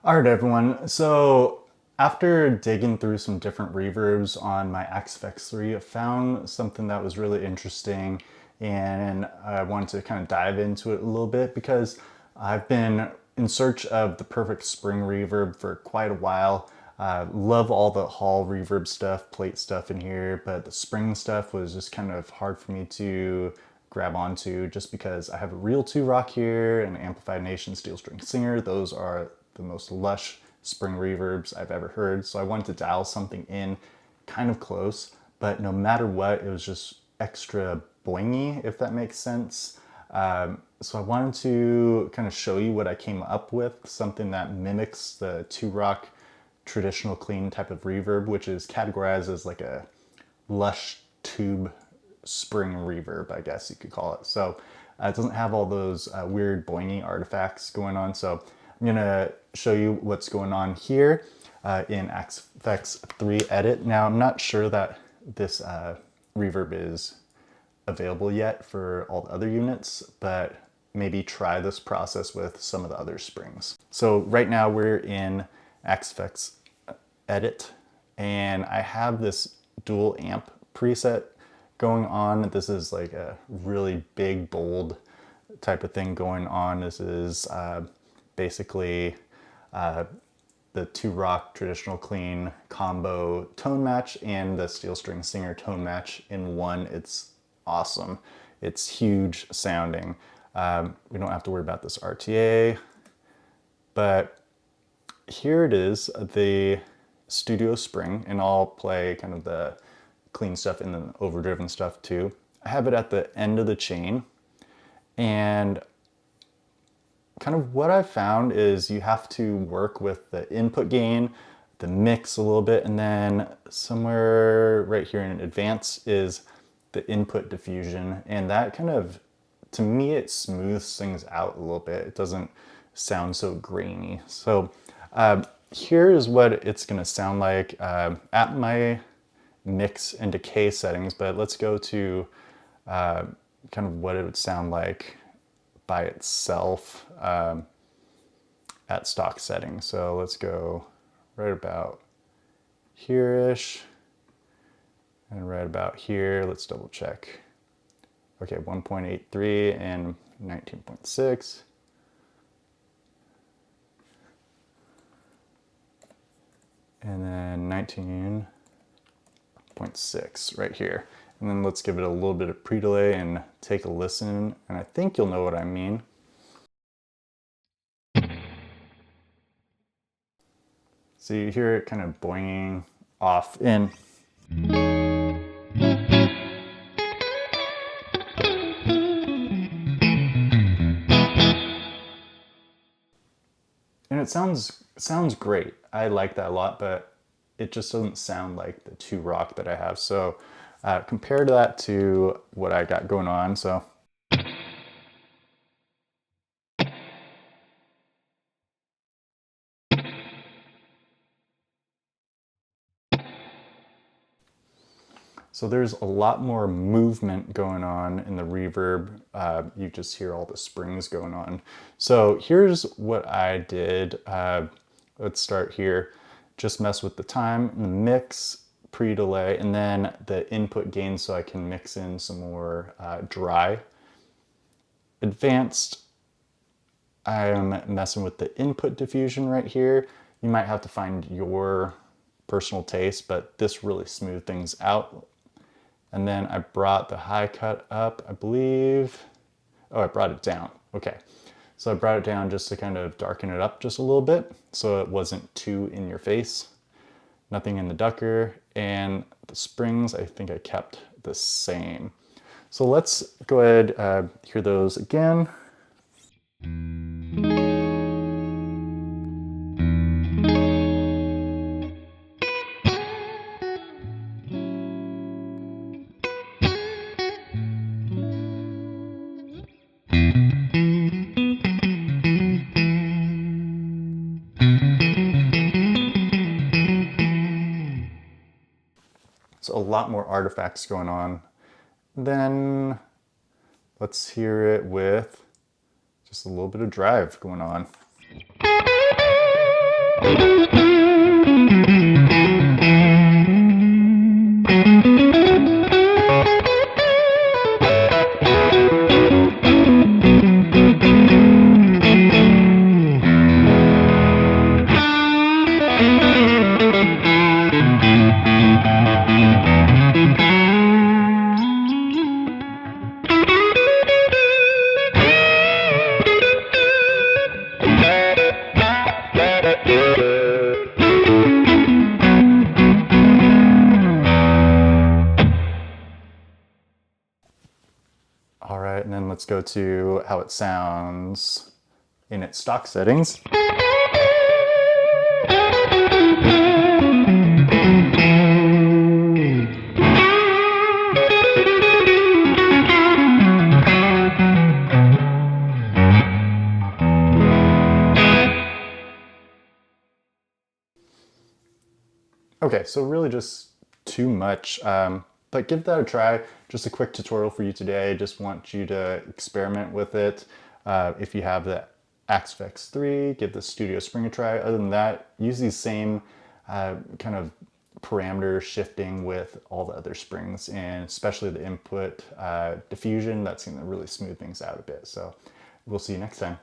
All right, everyone. So after digging through some different reverbs on my Axe 3, I found something that was really interesting, and I wanted to kind of dive into it a little bit because I've been in search of the perfect spring reverb for quite a while. Love all the hall reverb stuff, plate stuff in here, but the spring stuff was just kind of hard for me to grab onto just because I have a real 2-rock here and an Amplified Nation steel string singer. Those are the most lush spring reverbs I've ever heard. So I wanted to dial something in kind of close, but no matter what, it was just extra boingy, if that makes sense. So I wanted to kind of show you what I came up with, something that mimics the 2-rock traditional clean type of reverb, which is categorized as like a lush tube spring reverb, I guess you could call it. So it doesn't have all those weird boingy artifacts going on. So I'm gonna show you what's going on here in Axe 3 Edit. Now I'm not sure that this reverb is available yet for all the other units, but maybe try this process with some of the other springs. So right now we're in Axe Edit, and I have this dual amp preset going on. This is like a really big, bold type of thing going on. This is basically the 2-rock traditional clean combo tone match and the steel string singer tone match in one. It's awesome. It's huge sounding. We don't have to worry about this RTA, but here it is, the studio spring, and I'll play kind of the clean stuff and the overdriven stuff too. I have it at the end of the chain, and kind of what I've found is you have to work with the input gain, the mix a little bit, and then somewhere right here in advance is the input diffusion, and that kind of, to me, it smooths things out a little bit. It doesn't sound so grainy. So here is what it's going to sound like at my mix and decay settings, but let's go to kind of what it would sound like by itself at stock settings. So let's go right about here-ish and right about here. Let's double check. Okay, 1.83 and 19.6. And then 19.6 right here. And then let's give it a little bit of pre-delay and take a listen, and I think you'll know what I mean. So you hear it kind of boinging off in. And it sounds great. I like that a lot, but it just doesn't sound like the 2-rock that I have. So compared to that to what I got going on, so there's a lot more movement going on in the reverb. You just hear all the springs going on. So here's what I did. Let's start here. Just mess with the time, the mix, pre-delay, and then the input gain so I can mix in some more dry. Advanced, I'm messing with the input diffusion right here. You might have to find your personal taste, but this really smoothed things out. And then I brought the high cut up, I believe. Oh, I brought it down. Okay. So I brought it down just to kind of darken it up just a little bit so it wasn't too in your face. Nothing in the ducker, and the springs I think I kept the same. So let's go ahead, hear those again. So a lot more artifacts going on. Then let's hear it with just a little bit of drive going on. All right, and then let's go to how it sounds in its stock settings. Okay, so really just too much, but give that a try. Just a quick tutorial for you today. Just want you to experiment with it. If you have the Axe 3, give the Studio Spring a try. Other than that, use these same kind of parameter shifting with all the other springs, and especially the input diffusion. That's going to really smooth things out a bit. So we'll see you next time.